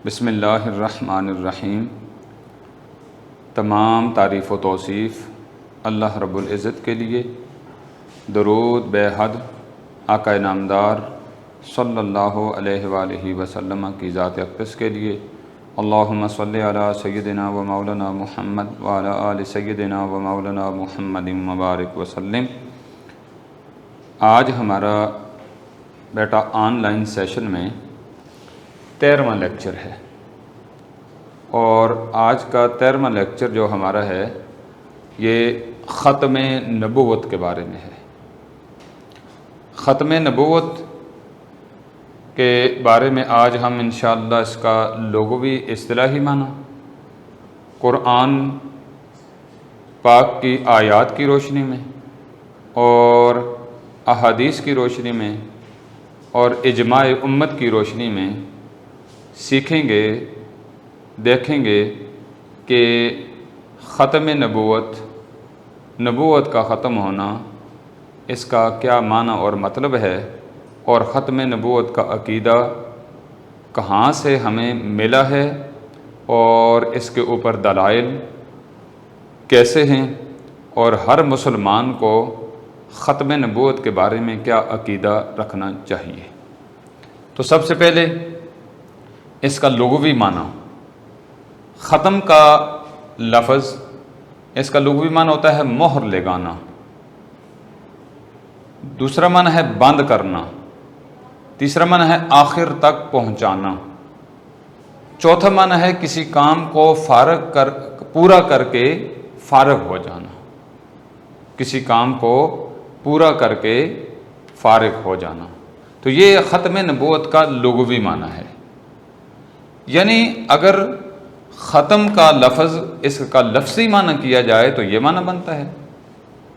بسم اللہ الرحمن الرحیم۔ تمام تعریف و توصیف اللہ رب العزت کے لیے، درود بے حد آقا نامدار صلی اللہ علیہ وآلہ وسلم کی ذات اقدس کے لیے۔ اللہم صلی علی سیدنا و مولانا محمد وعلی آل سیدنا و مولانا محمد مبارک وسلم۔ آج ہمارا بیٹا آن لائن سیشن میں 13واں لیکچر ہے، اور آج کا 13واں لیکچر جو ہمارا ہے یہ ختم نبوت کے بارے میں ہے۔ ختم نبوت کے بارے میں آج ہم انشاءاللہ اس کا لغوی اصطلاحی معنی، قرآن پاک کی آیات کی روشنی میں اور احادیث کی روشنی میں اور اجماع امت کی روشنی میں سیکھیں گے، دیکھیں گے کہ ختم نبوت کا ختم ہونا، اس کا کیا معنی اور مطلب ہے، اور ختم نبوت کا عقیدہ کہاں سے ہمیں ملا ہے اور اس کے اوپر دلائل کیسے ہیں، اور ہر مسلمان کو ختم نبوت کے بارے میں کیا عقیدہ رکھنا چاہیے۔ تو سب سے پہلے اس کا لغوی معنی، ختم کا لفظ، اس کا لغوی معنی ہوتا ہے مہر لگانا، دوسرا معنی ہے بند کرنا، تیسرا معنی ہے آخر تک پہنچانا، چوتھا معنی ہے کسی کام کو پورا کر کے فارغ ہو جانا، کسی کام کو پورا کر کے فارغ ہو جانا۔ تو یہ ختم نبوت کا لغوی معنی ہے۔ یعنی اگر ختم کا لفظ اس کا لفظی معنی کیا جائے تو یہ معنی بنتا ہے۔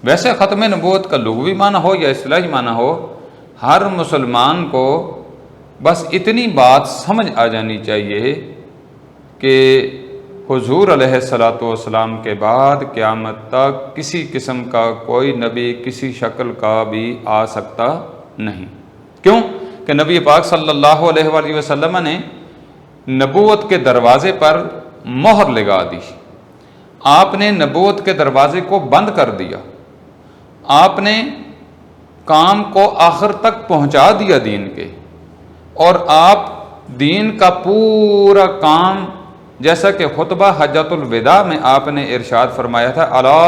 ویسے ختم نبوت کا لغوی معنی ہو یا اصطلاحی معنی ہو، ہر مسلمان کو بس اتنی بات سمجھ آ جانی چاہیے کہ حضور علیہ الصلاۃ والسلام کے بعد قیامت تک کسی قسم کا کوئی نبی کسی شکل کا بھی آ سکتا نہیں۔ کیوں کہ نبی پاک صلی اللہ علیہ وآلہ وسلم نے نبوت کے دروازے پر مہر لگا دی، آپ نے نبوت کے دروازے کو بند کر دیا، آپ نے کام کو آخر تک پہنچا دیا دین کے، اور آپ دین کا پورا کام، جیسا کہ خطبہ حجۃ الوداع میں آپ نے ارشاد فرمایا تھا، الا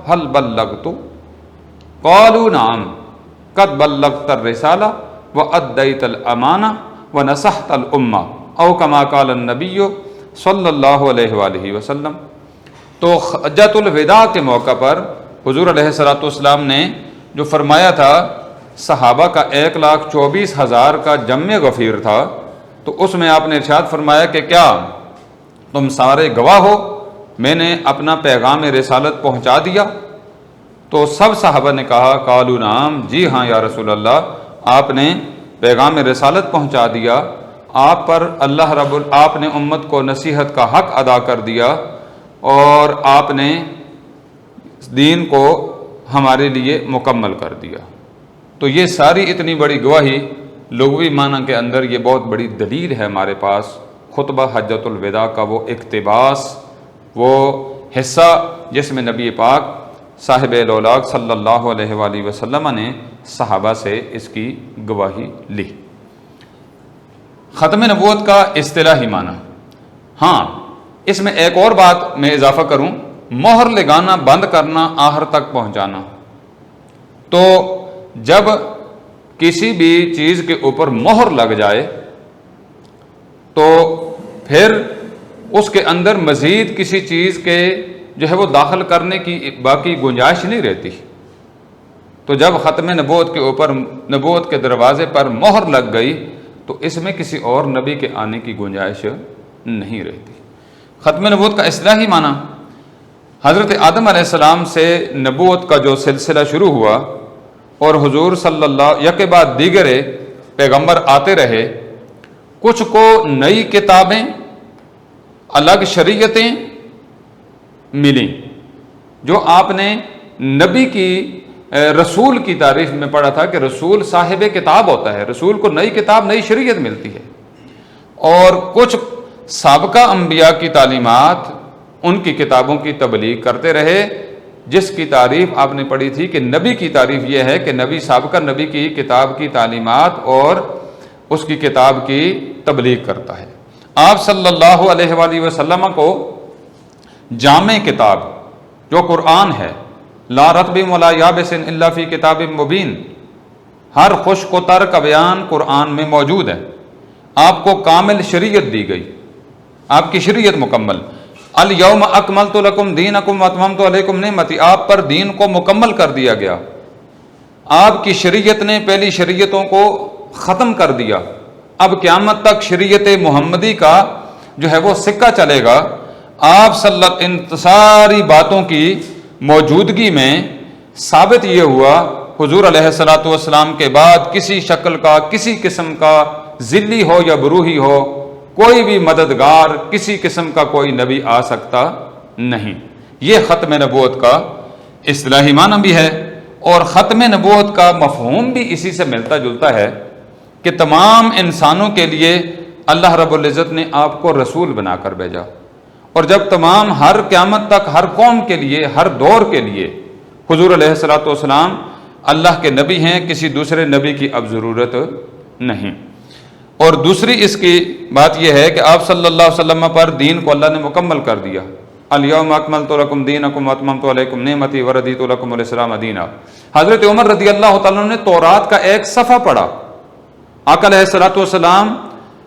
هل بلغت قالوا نعم قد بلغت الرسالہ وادیت الامانہ ونصحت الامہ او کما قال النبی صلی اللہ علیہ وآلہ وسلم۔ تو حجۃ الوداع کے موقع پر حضور علیہ الصلوۃ والسلام نے جو فرمایا تھا، صحابہ کا 1,24,000 کا جمع غفیر تھا، تو اس میں آپ نے ارشاد فرمایا کہ کیا تم سارے گواہ ہو، میں نے اپنا پیغام رسالت پہنچا دیا؟ تو سب صحابہ نے کہا قالوا نعم، جی ہاں یا رسول اللہ، آپ نے پیغام رسالت پہنچا دیا، آپ پر آپ نے امت کو نصیحت کا حق ادا کر دیا، اور آپ نے دین کو ہمارے لیے مکمل کر دیا۔ تو یہ ساری اتنی بڑی گواہی لغوی معنی کے اندر یہ بہت بڑی دلیل ہے ہمارے پاس، خطبہ حجۃ الوداع کا وہ اقتباس، وہ حصہ جس میں نبی پاک صاحب الاولاق صلی اللہ علیہ وآلہ وسلم نے صحابہ سے اس کی گواہی لی۔ ختم نبوت کا اصطلاحی معنی، ہاں اس میں ایک اور بات میں اضافہ کروں، مہر لگانا، بند کرنا، آخر تک پہنچانا۔ تو جب کسی بھی چیز کے اوپر مہر لگ جائے تو پھر اس کے اندر مزید کسی چیز کے جو ہے وہ داخل کرنے کی باقی گنجائش نہیں رہتی۔ تو جب ختم نبوت کے اوپر، نبوت کے دروازے پر مہر لگ گئی تو اس میں کسی اور نبی کے آنے کی گنجائش نہیں رہتی۔ ختم نبوت کا اصطلاحی معنی، حضرت آدم علیہ السلام سے نبوت کا جو سلسلہ شروع ہوا اور حضور صلی اللہ کے بعد دیگر پیغمبر آتے رہے، کچھ کو نئی کتابیں، الگ شریعتیں ملیں، جو آپ نے نبی کی رسول کی تعریف میں پڑھا تھا کہ رسول صاحب کتاب ہوتا ہے، رسول کو نئی کتاب، نئی شریعت ملتی ہے، اور کچھ سابقہ انبیاء کی تعلیمات، ان کی کتابوں کی تبلیغ کرتے رہے، جس کی تعریف آپ نے پڑھی تھی کہ نبی کی تعریف یہ ہے کہ نبی سابقہ نبی کی کتاب کی تعلیمات اور اس کی کتاب کی تبلیغ کرتا ہے۔ آپ صلی اللہ علیہ وآلہ وسلم کو جامع کتاب جو قرآن ہے، لا رطب ولا یابس الا فی کتاب مبین، ہر خشک و تر کا بیان قرآن میں موجود ہے۔ آپ کو کامل شریعت دی گئی، آپ کی شریعت مکمل۔ الیوم اکملت لکم دینکم واتممت علیکم نعمتی، آپ پر دین کو مکمل کر دیا گیا۔ آپ کی شریعت نے پہلی شریعتوں کو ختم کر دیا۔ اب قیامت تک شریعت محمدی کا جو ہے وہ سکہ چلے گا۔ آپ ان ساری باتوں کی موجودگی میں ثابت یہ ہوا، حضور علیہ الصلوۃ والسلام کے بعد کسی شکل کا، کسی قسم کا، ذلی ہو یا بروحی ہو، کوئی بھی مددگار، کسی قسم کا کوئی نبی آ سکتا نہیں۔ یہ ختم نبوت کا اصطلاحی معنی بھی ہے، اور ختم نبوت کا مفہوم بھی اسی سے ملتا جلتا ہے کہ تمام انسانوں کے لیے اللہ رب العزت نے آپ کو رسول بنا کر بھیجا، اور جب تمام ہر قیامت تک ہر قوم کے لیے، ہر دور کے لیے حضور علیہ الصلوۃ والسلام اللہ کے نبی ہیں، کسی دوسرے نبی کی اب ضرورت نہیں۔ اور دوسری اس کی بات یہ ہے کہ آپ صلی اللہ علیہ وسلم پر دین کو اللہ نے مکمل کر دیا۔ الیوم اکملت لکم دینکم واتممت علیکم نعمتی ورضیت لکم الاسلام دینا۔ حضرت عمر رضی اللہ تعالیٰ نے تورات کا ایک صفحہ پڑھا، آقا علیہ الصلوۃ والسلام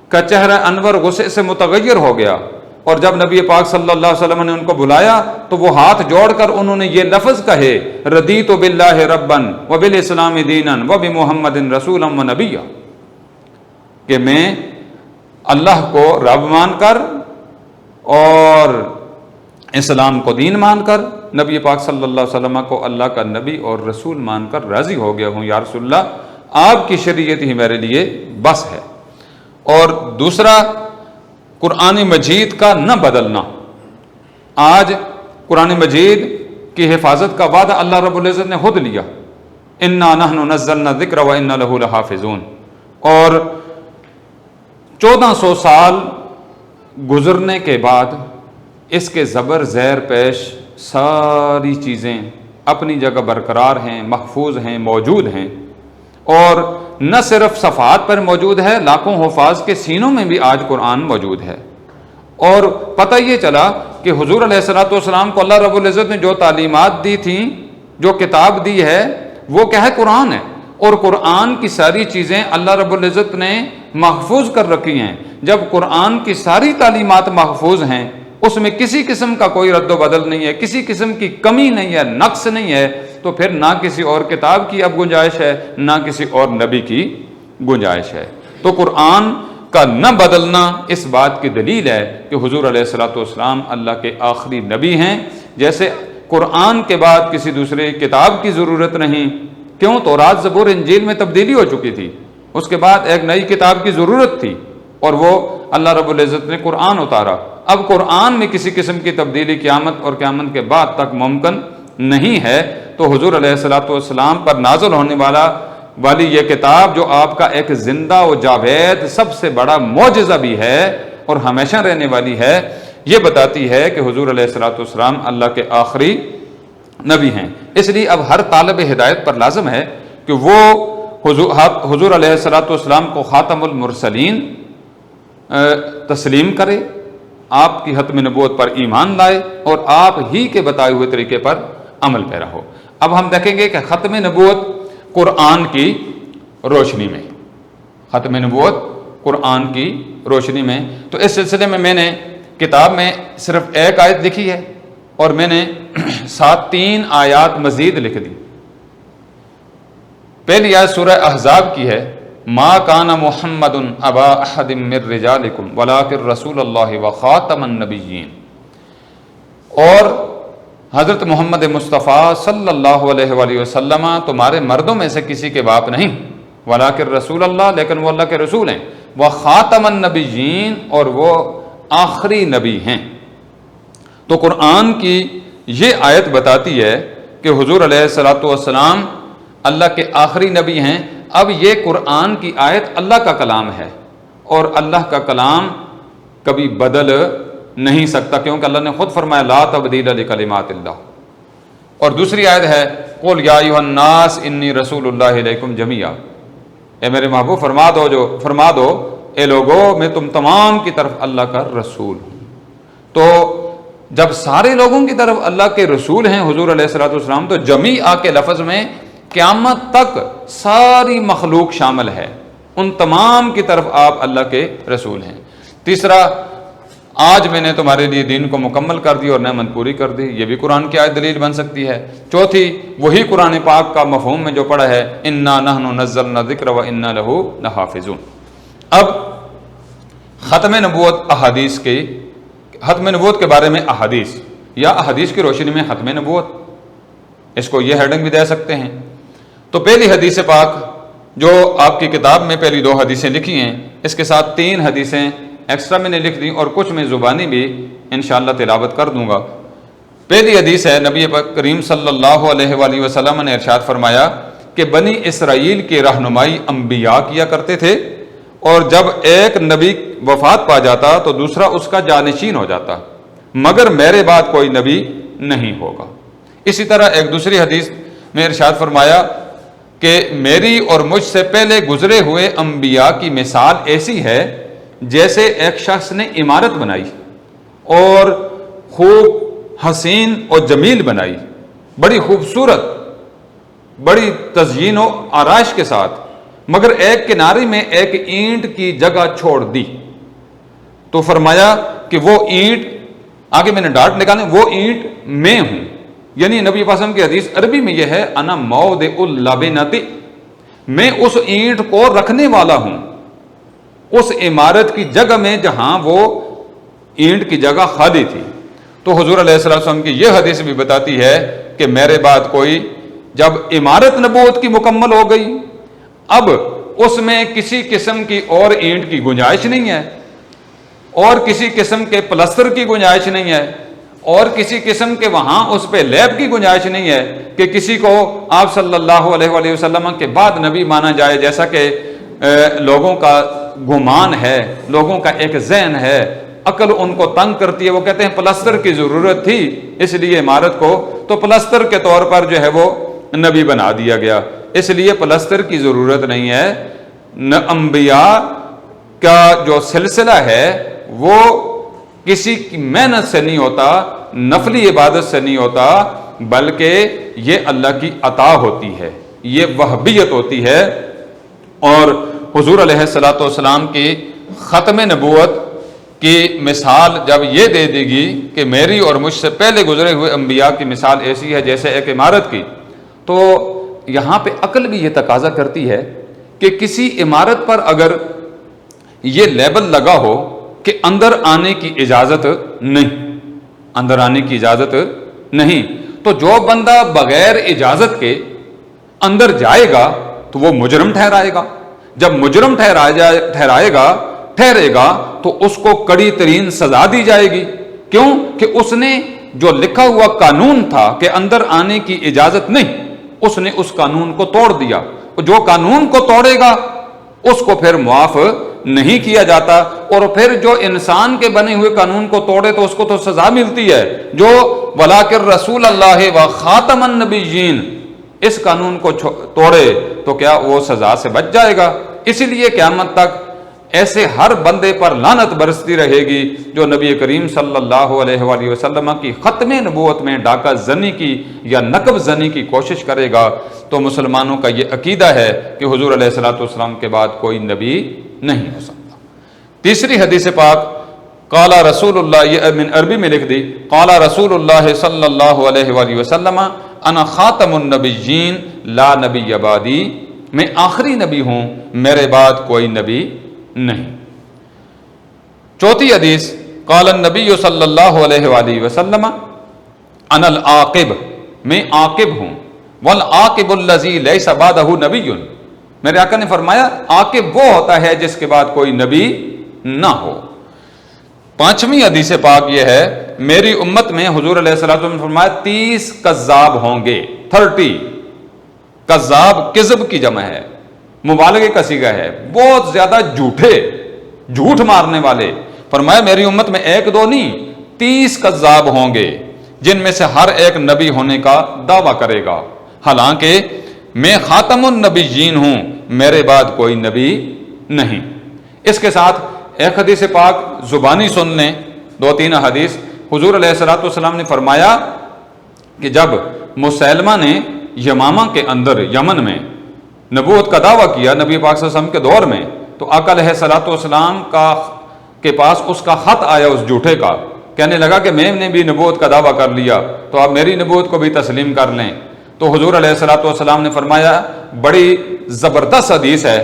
کا چہرہ انور غصے سے متغیر ہو گیا، اور جب نبی پاک صلی اللہ علیہ وسلم نے ان کو بلایا تو وہ ہاتھ جوڑ کر انہوں نے یہ لفظ کہے، رضیت باللہ ربا وبالاسلام دینا وبمحمد رسولا ونبیا، کہ میں اللہ کو رب مان کر اور اسلام کو دین مان کر، نبی پاک صلی اللہ علیہ وسلم کو اللہ کا نبی اور رسول مان کر راضی ہو گیا ہوں، یا رسول اللہ آپ کی شریعت ہی میرے لیے بس ہے۔ اور دوسرا، قرآن مجید کا نہ بدلنا۔ آج قرآن مجید کی حفاظت کا وعدہ اللہ رب العزت نے خود لیا، انا نحن نزلنا الذکر وانا لہ لحافظون، اور 1400 سال گزرنے کے بعد اس کے زبر زیر پیش ساری چیزیں اپنی جگہ برقرار ہیں، محفوظ ہیں، موجود ہیں، اور نہ صرف صفحات پر موجود ہے، لاکھوں حفاظ کے سینوں میں بھی آج قرآن موجود ہے۔ اور پتہ یہ چلا کہ حضور علیہ الصلوۃ والسلام کو اللہ رب العزت نے جو تعلیمات دی تھیں، جو کتاب دی ہے، وہ کیا ہے؟ قرآن ہے، اور قرآن کی ساری چیزیں اللہ رب العزت نے محفوظ کر رکھی ہیں۔ جب قرآن کی ساری تعلیمات محفوظ ہیں، اس میں کسی قسم کا کوئی رد و بدل نہیں ہے، کسی قسم کی کمی نہیں ہے، نقص نہیں ہے، تو پھر نہ کسی اور کتاب کی اب گنجائش ہے، نہ کسی اور نبی کی گنجائش ہے۔ تو قرآن کا نہ بدلنا اس بات کی دلیل ہے کہ حضور علیہ الصلوۃ والسلام اللہ کے آخری نبی ہیں۔ جیسے قرآن کے بعد کسی دوسرے کتاب کی ضرورت نہیں، کیوں؟ تورات زبور انجیل میں تبدیلی ہو چکی تھی، اس کے بعد ایک نئی کتاب کی ضرورت تھی، اور وہ اللہ رب العزت نے قرآن اتارا۔ اب قرآن میں کسی قسم کی تبدیلی قیامت اور قیامت کے بعد تک ممکن نہیں ہے، تو حضور علیہ الصلوۃ والسلام پر نازل ہونے والی یہ کتاب جو آپ کا ایک زندہ و جاوید سب سے بڑا معجزہ بھی ہے اور ہمیشہ رہنے والی ہے، یہ بتاتی ہے کہ حضور علیہ الصلوۃ والسلام اللہ کے آخری نبی ہیں۔ اس لیے اب ہر طالب ہدایت پر لازم ہے کہ وہ حضور علیہ الصلوۃ والسلام کو خاتم المرسلین تسلیم کرے، آپ کی ختم نبوت پر ایمان لائے، اور آپ ہی کے بتائے ہوئے طریقے پر عمل پیرا ہو۔ اب ہم دیکھیں گے کہ ختم نبوت قرآن کی روشنی میں، ختم نبوت قرآن کی روشنی میں، تو اس سلسلے میں نے کتاب میں صرف ایک آیت لکھی ہے، اور میں نے 3 آیات مزید لکھ دی۔ پہلی آیت سورہ احزاب کی ہے، ما کان محمد ابا احد من رجالکم ولکن رسول اللہ وخاتم النبیین، اور حضرت محمد مصطفیٰ صلی اللہ علیہ وآلہ وسلم تمہارے مردوں میں سے کسی کے باپ نہیں، ولکن رسول اللہ، لیکن وہ اللہ کے رسول ہیں، وخاتم النبیین، اور وہ آخری نبی ہیں۔ تو قرآن کی یہ آیت بتاتی ہے کہ حضور علیہ الصلوۃ والسلام اللہ کے آخری نبی ہیں۔ اب یہ قرآن کی آیت اللہ کا کلام ہے، اور اللہ کا کلام کبھی بدل نہیں سکتا، کیونکہ اللہ نے خود فرمایا لا تبدیل لکلمات اللہ. اور دوسری آیت ہے قل یا ایھا الناس انی رسول اللہ الیکم جمیعا، اے میرے محبوب فرما دو اے لوگو میں تم تمام کی طرف اللہ کا رسول ہوں. تو جب سارے لوگوں کی طرف اللہ کے رسول ہیں حضور علیہ الصلوۃ والسلام، تو جمیعا کے لفظ میں قیامت تک ساری مخلوق شامل ہے، ان تمام کی طرف آپ اللہ کے رسول ہیں. تیسرا، آج میں نے تمہارے لیے دین کو مکمل کر دی اور نعمت پوری کر دی، یہ بھی قرآن کی آیت دلیل بن سکتی ہے. چوتھی، وہی قرآن پاک کا مفہوم میں جو پڑھا ہے انا نحن نزلنا الذکر وانا لہ لحافظون. اب ختم نبوت کے بارے میں احادیث یا احادیث کی روشنی میں ختم نبوت، اس کو یہ ہیڈنگ بھی دے سکتے ہیں. تو پہلی حدیث پاک جو آپ کی کتاب میں پہلی 2 حدیثیں لکھی ہیں، اس کے ساتھ 3 حدیثیں ایکسٹرا میں نے لکھ دی اور کچھ میں زبانی بھی انشاءاللہ تلاوت کر دوں گا. پہلی حدیث ہے، نبی کریم صلی اللہ علیہ وآلہ وسلم نے ارشاد فرمایا کہ بنی اسرائیل کی رہنمائی انبیاء کیا کرتے تھے، اور جب ایک نبی وفات پا جاتا تو دوسرا اس کا جانشین ہو جاتا، مگر میرے بعد کوئی نبی نہیں ہوگا. اسی طرح ایک دوسری حدیث میں ارشاد فرمایا کہ میری اور مجھ سے پہلے گزرے ہوئے انبیاء کی مثال ایسی ہے جیسے ایک شخص نے عمارت بنائی اور خوب حسین اور جمیل بنائی، بڑی خوبصورت، بڑی تزئین و آرائش کے ساتھ، مگر ایک کنارے میں ایک اینٹ کی جگہ چھوڑ دی. تو فرمایا کہ وہ اینٹ، آگے میں نے ڈاٹ نکالے، وہ اینٹ میں ہوں. یعنی نبی پاسم کی حدیث عربی میں یہ ہے انا موضع اللبنۃ، میں اس اینٹ کو رکھنے والا ہوں اس عمارت کی جگہ میں جہاں وہ اینٹ کی جگہ خالی تھی. تو حضور علیہ السلام کی یہ حدیث بھی بتاتی ہے کہ میرے بعد کوئی، جب عمارت نبوت کی مکمل ہو گئی، اب اس میں کسی قسم کی اور اینٹ کی گنجائش نہیں ہے، اور کسی قسم کے پلستر کی گنجائش نہیں ہے، اور کسی قسم کے وہاں اس پہ لیب کی گنجائش نہیں ہے کہ کسی کو آپ صلی اللہ علیہ وآلہ وسلم کے بعد نبی مانا جائے، جیسا کہ لوگوں کا گمان ہے، لوگوں کا ایک ذہن ہے، عقل ان کو تنگ کرتی ہے. وہ کہتے ہیں پلستر کی ضرورت تھی اس لیے عمارت کو تو پلستر کے طور پر جو ہے وہ نبی بنا دیا گیا، اس لیے پلستر کی ضرورت نہیں ہے. انبیاء کا جو سلسلہ ہے وہ کسی کی محنت سے نہیں ہوتا، نفلی عبادت سے نہیں ہوتا، بلکہ یہ اللہ کی عطا ہوتی ہے، یہ وہبیت ہوتی ہے. اور حضور علیہ الصلوۃ والسلام کی ختم نبوت کی مثال جب یہ دے دی گی کہ میری اور مجھ سے پہلے گزرے ہوئے انبیاء کی مثال ایسی ہے جیسے ایک عمارت کی، تو یہاں پہ عقل بھی یہ تقاضا کرتی ہے کہ کسی عمارت پر اگر یہ لیبل لگا ہو کہ اندر آنے کی اجازت نہیں، اندر آنے کی اجازت نہیں، تو جو بندہ بغیر اجازت کے اندر جائے گا تو وہ مجرم ٹھہرائے گا. جب مجرم ٹھہرے گا تو اس کو کڑی ترین سزا دی جائے گی. کیوں کہ اس نے جو لکھا ہوا قانون تھا کہ اندر آنے کی اجازت نہیں، اس نے اس قانون کو توڑ دیا. جو قانون کو توڑے گا اس کو پھر معاف نہیں کیا جاتا، اور پھر جو انسان کے بنے ہوئے قانون کو توڑے تو اس کو تو سزا ملتی ہے. جو وَلَٰكِن رسول اللہ و خاتم النبیین اس قانون کو توڑے تو کیا وہ سزا سے بچ جائے گا. اسی لیے قیامت تک ایسے ہر بندے پر لعنت برستی رہے گی جو نبی کریم صلی اللہ علیہ وآلہ وسلم کی ختم نبوت میں ڈاکہ زنی کی یا نقب زنی کی کوشش کرے گا. تو مسلمانوں کا یہ عقیدہ ہے کہ حضور علیہ الصلوۃ والسلام کے بعد کوئی نبی نہیں ہو سکتا. تیسری حدیث پاک قال رسول اللہ، یہ من عربی میں لکھ دی، قال رسول اللہ صلی اللہ علیہ وآلہ وسلم انا خاتم النبیین لا نبی بعدی، میں آخری نبی ہوں، میرے بعد کوئی نبی نہیں. چوتھی حدیث قال النبی صلی اللہ علیہ وآلہ وسلم انا العاقب، میں عاقب ہوں، والعاقب الذی لیس بعدہ نبی، میرے آقا نے فرمایا عاقب وہ ہوتا ہے جس کے بعد کوئی نبی نہ ہو. پانچویں حدیث پاک یہ ہے میری امت میں حضور علیہ السلام نے فرمایا 30 کذاب ہوں گے. 30 کذاب کذب کی جمع ہے، مبالغے کا صیغہ ہے، بہت زیادہ جھوٹ مارنے والے، فرمایا میری امت میں 1-2 نہیں 30 کذاب ہوں گے جن میں سے ہر ایک نبی ہونے کا دعویٰ کرے گا، حالانکہ میں خاتم النبیین ہوں، میرے بعد کوئی نبی نہیں۔ اس کے ساتھ ایک حدیث پاک زبانی سن لیں، 2-3 حدیث۔ حضور علیہ الصلوۃ والسلام نے فرمایا کہ جب مسیلمہ نے یمامہ کے اندر یمن میں نبوت کا دعویٰ کیا نبی پاک صلی اللہ علیہ وسلم کے دور میں، تو آقا علیہ الصلوۃ والسلام کے پاس اس کا خط آیا اس جھوٹے کا، کہنے لگا کہ میں نے بھی نبوت کا دعویٰ کر لیا تو آپ میری نبوت کو بھی تسلیم کر لیں۔ تو حضور علیہ الصلوۃ والسلام نے فرمایا، بڑی زبردست حدیث ہے،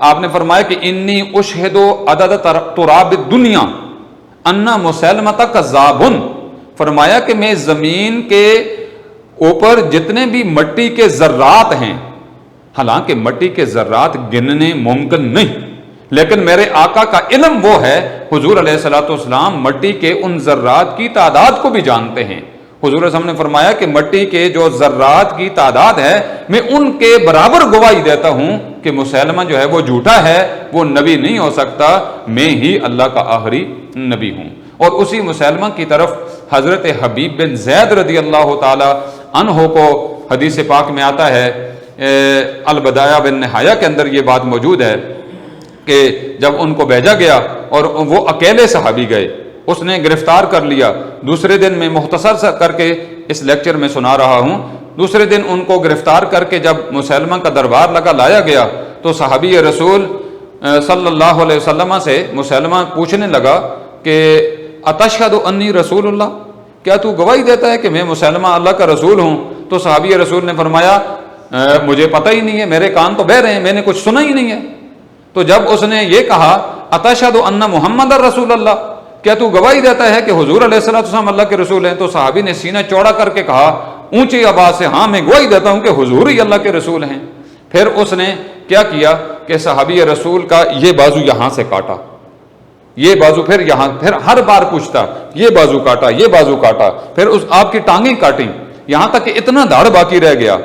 آپ نے فرمایا کہ انی اشہد عدد تراب الدنیا ان مسیلمۃ کذاب، فرمایا کہ میں زمین کے اوپر جتنے بھی مٹی کے ذرات ہیں، حالانکہ مٹی کے ذرات گننے ممکن نہیں، لیکن میرے آقا کا علم وہ ہے، حضور علیہ الصلوۃ والسلام مٹی کے ان ذرات کی تعداد کو بھی جانتے ہیں۔ حضور صلی اللہ علیہ وسلم نے فرمایا کہ مٹی کے جو ذرات کی تعداد ہے میں ان کے برابر گواہی دیتا ہوں کہ مسیلمہ جو ہے وہ جھوٹا ہے، وہ نبی نہیں ہو سکتا، میں ہی اللہ کا آخری نبی ہوں۔ اور اسی مسیلمہ کی طرف حضرت حبیب بن زید رضی اللہ تعالی عنہ کو حدیث پاک میں آتا ہے، البدایہ بن نہایہ کے اندر یہ بات موجود ہے کہ جب ان کو بھیجا گیا اور وہ اکیلے صحابی گئے، اس نے گرفتار کر لیا۔ دوسرے دن میں مختصر سا کر کے اس لیکچر میں سنا رہا ہوں، دوسرے دن ان کو گرفتار کر کے جب مسیلمہ کا دربار لگا لایا گیا تو صحابی رسول صلی اللہ علیہ وسلم سے مسیلمہ پوچھنے لگا کہ اتشہد انی رسول اللہ، کیا تو گواہی دیتا ہے کہ میں مسیلمہ اللہ کا رسول ہوں؟ تو صحابی رسول نے فرمایا مجھے پتہ ہی نہیں ہے، میرے کان تو بہہ رہے ہیں، میں نے کچھ سنا ہی نہیں ہے۔ تو جب اس نے یہ کہا اتشہد ان محمد رسول اللہ، کیا تو گواہی دیتا ہے کہ حضور علیہ السلام اللہ کے رسول ہیں؟ تو صحابی نے سینہ چوڑا کر کے کہا اونچی آواز سے، ہاں میں گواہی دیتا ہوں کہ حضور ہی اللہ کے رسول ہیں۔ پھر اس نے کیا کیا کہ صحابی رسول کا یہ بازو یہاں سے کاٹا، یہ بازو پھر یہاں، پھر ہر بار پوچھتا یہ بازو کاٹا، یہ بازو کاٹا، پھر اس آپ کی ٹانگیں کاٹیں، یہاں تک کہ اتنا دھاڑ باقی رہ گیا۔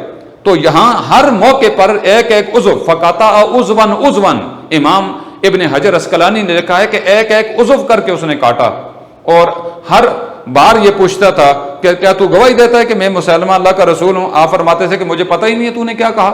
تو یہاں ہر موقع پر ایک ایک عضو، فقطع عضواً عضواً، امام ابن حجر اسقلانی نے لکھا ہے کہ ایک ایک عضو کر کے اس نے کاٹا، اور ہر بار یہ پوچھتا تھا کہ کیا تو گواہی دیتا ہے کہ میں مسلمہ اللہ کا رسول ہوں؟ آپ فرماتے تھے کہ مجھے پتہ ہی نہیں ہے تو نے کیا کہا۔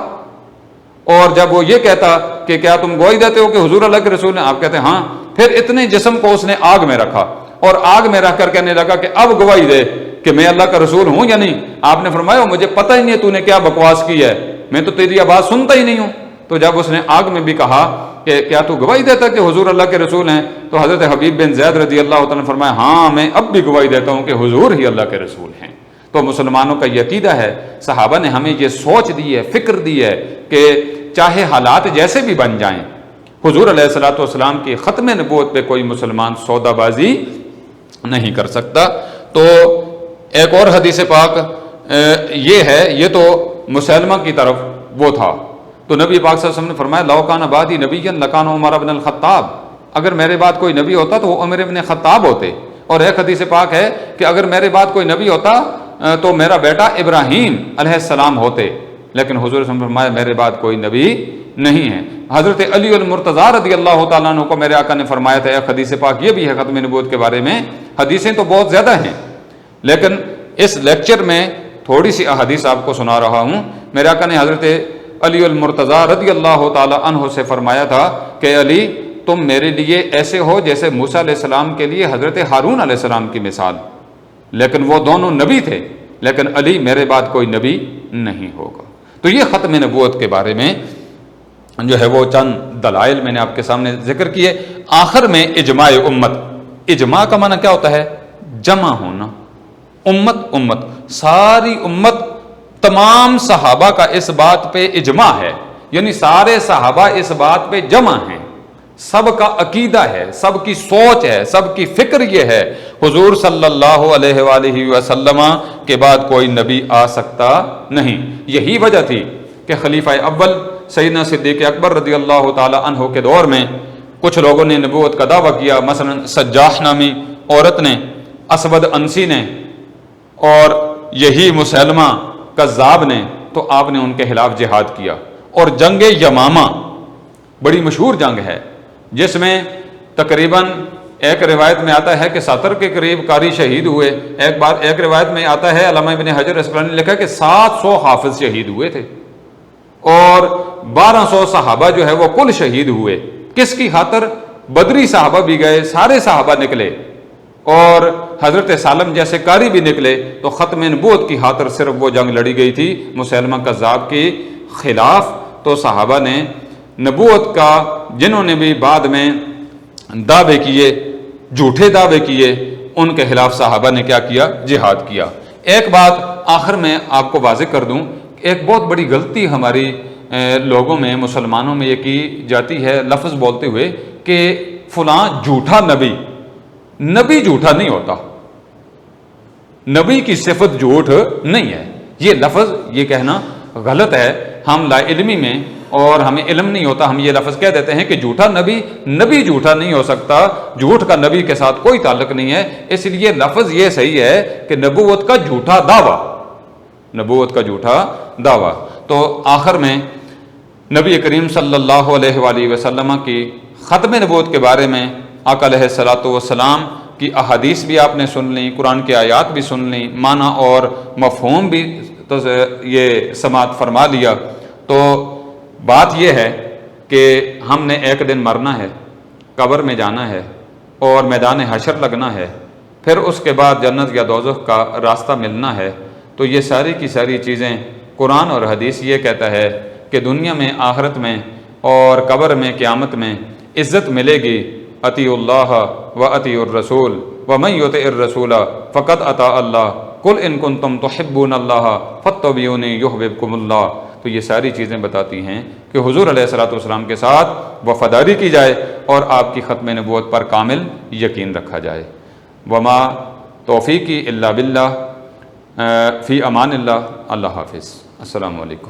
اور جب وہ یہ کہتا کہ کیا تم گواہی دیتے ہو کہ حضور اللہ کے رسول ہیں؟ آپ کہتے ہیں ہاں۔ پھر اتنے جسم کو اس نے آگ میں رکھا اور آگ میں رکھ کر کہنے لگا کہ اب گواہی دے کہ میں اللہ کا رسول ہوں یا نہیں۔ آپ نے فرمایا مجھے پتہ ہی نہیں ہے تو نے کیا بکواس کی ہے، میں تو تیری آواز سنتا ہی نہیں ہوں۔ تو جب اس نے آگ میں بھی کہا کہ کیا تو گواہی دیتا کہ حضور اللہ کے رسول ہیں، تو حضرت حبیب بن زید رضی اللہ تعالیٰ نے فرمایا ہاں میں اب بھی گواہی دیتا ہوں کہ حضور ہی اللہ کے رسول ہیں۔ تو مسلمانوں کا یہ عقیدہ ہے، صحابہ نے ہمیں یہ سوچ دی ہے، فکر دی ہے کہ چاہے حالات جیسے بھی بن جائیں، حضور علیہ الصلوۃ والسلام کی ختم نبوت پہ کوئی مسلمان سودا بازی نہیں کر سکتا۔ تو ایک اور حدیث پاک یہ ہے، یہ تو مسلمہ کی طرف وہ تھا، تو نبی پاک صلی اللہ علیہ وسلم نے فرمایا لو کان بعدی نبی لکان عمر بن الخطاب، اگر میرے بعد کوئی نبی ہوتا تو وہ عمر بن خطاب ہوتے۔ اور ایک حدیث پاک ہے کہ اگر میرے بعد کوئی نبی ہوتا تو میرا بیٹا ابراہیم علیہ السلام ہوتے، لیکن حضور صلی اللہ علیہ وسلم نے فرمایا میرے بعد کوئی نبی نہیں ہے۔ حضرت علی المرتضیٰ رضی اللہ تعالیٰ عنہ کو میرے آقا نے فرمایا تھا، ایک حدیث پاک یہ بھی ہے ختم نبوت کے بارے میں، حدیثیں تو بہت زیادہ ہیں لیکن اس لیکچر میں تھوڑی سی احادیث آپ کو سنا رہا ہوں۔ میرے آقا نے حضرت علی المرتضیٰ رضی اللہ تعالیٰ عنہ سے فرمایا تھا کہ علی تم میرے لیے ایسے ہو جیسے موسیٰ علیہ السلام کے لیے حضرت ہارون علیہ السلام کی مثال، لیکن وہ دونوں نبی تھے، لیکن علی میرے بعد کوئی نبی نہیں ہوگا۔ تو یہ ختم نبوت کے بارے میں جو ہے وہ چند دلائل میں نے آپ کے سامنے ذکر کیے۔ آخر میں اجماع امت، اجماع کا معنی کیا ہوتا ہے؟ جمع ہونا، امت ساری امت، تمام صحابہ کا اس بات پہ اجماع ہے، یعنی سارے صحابہ اس بات پہ جمع ہیں، سب کا عقیدہ ہے، سب کی سوچ ہے، سب کی فکر یہ ہے حضور صلی اللہ علیہ وآلہ وسلم کے بعد کوئی نبی آ سکتا نہیں۔ یہی وجہ تھی کہ خلیفہ اول سیدنا صدیق اکبر رضی اللہ تعالی عنہ کے دور میں کچھ لوگوں نے نبوت کا دعویٰ کیا، مثلا سجاح نامی عورت نے، اسود انسی نے، اور یہی مسیلمہ کذاب نے، تو آپ نے ان کے خلاف جہاد کیا۔ اور جنگ یمامہ بڑی مشہور جنگ ہے جس میں تقریباً ایک روایت میں آتا ہے کہ 70 کے قریب قاری شہید ہوئے، ایک روایت میں آتا ہے، علامہ ابن حجر اسقلانی نے لکھا کہ 700 حافظ شہید ہوئے تھے، اور 1200 صحابہ جو ہے وہ کل شہید ہوئے۔ کس کی خاطر؟ بدری صحابہ بھی گئے، سارے صحابہ نکلے، اور حضرت سالم جیسے قاری بھی نکلے، تو ختم نبوت کی خاطر صرف وہ جنگ لڑی گئی تھی مسیلمہ کذاب کے خلاف۔ تو صحابہ نے نبوت کا، جنہوں نے بھی بعد میں دعوے کیے، جھوٹے دعوے کیے، ان کے خلاف صحابہ نے کیا کیا؟ جہاد کیا۔ ایک بات آخر میں آپ کو واضح کر دوں، ایک بہت بڑی غلطی ہماری لوگوں میں، مسلمانوں میں یہ کی جاتی ہے لفظ بولتے ہوئے کہ فلاں جھوٹا نبی جھوٹا نہیں ہوتا، نبی کی صفت جھوٹ نہیں ہے۔ یہ لفظ، یہ کہنا غلط ہے۔ ہم لا علمی میں، اور ہمیں علم نہیں ہوتا، ہم یہ لفظ کہہ دیتے ہیں کہ جھوٹا نبی جھوٹا نہیں ہو سکتا، جھوٹ کا نبی کے ساتھ کوئی تعلق نہیں ہے۔ اس لیے لفظ یہ صحیح ہے کہ نبوت کا جھوٹا دعویٰ، نبوت کا جھوٹا دعویٰ۔ تو آخر میں نبی کریم صلی اللہ علیہ وآلہ وسلم کی ختم نبوت کے بارے میں آقا علیہ الصلوۃ والسلام کی احادیث بھی آپ نے سن لیں، قرآن کی آیات بھی سن لیں، معنی اور مفہوم بھی تو یہ سماعت فرما لیا۔ تو بات یہ ہے کہ ہم نے ایک دن مرنا ہے، قبر میں جانا ہے، اور میدان حشر لگنا ہے، پھر اس کے بعد جنت یا دوزخ کا راستہ ملنا ہے۔ تو یہ ساری کی ساری چیزیں قرآن اور حدیث یہ کہتا ہے کہ دنیا میں، آخرت میں اور قبر میں، قیامت میں عزت ملے گی۔ اطیعوا اللہ و اطیعوا الرسول ومن یطع الرسول فقد اطاع اللہ قل ان کنتم تحبون اللہ فاتبعونی یحببکم اللہ۔ تو یہ ساری چیزیں بتاتی ہیں کہ حضور علیہ الصلوۃ والسلام کے ساتھ وفاداری کی جائے اور آپ کی ختم نبوت پر کامل یقین رکھا جائے۔ وما توفیقی الا باللہ، فی امان اللہ۔ اللہ حافظ۔ السلام علیکم۔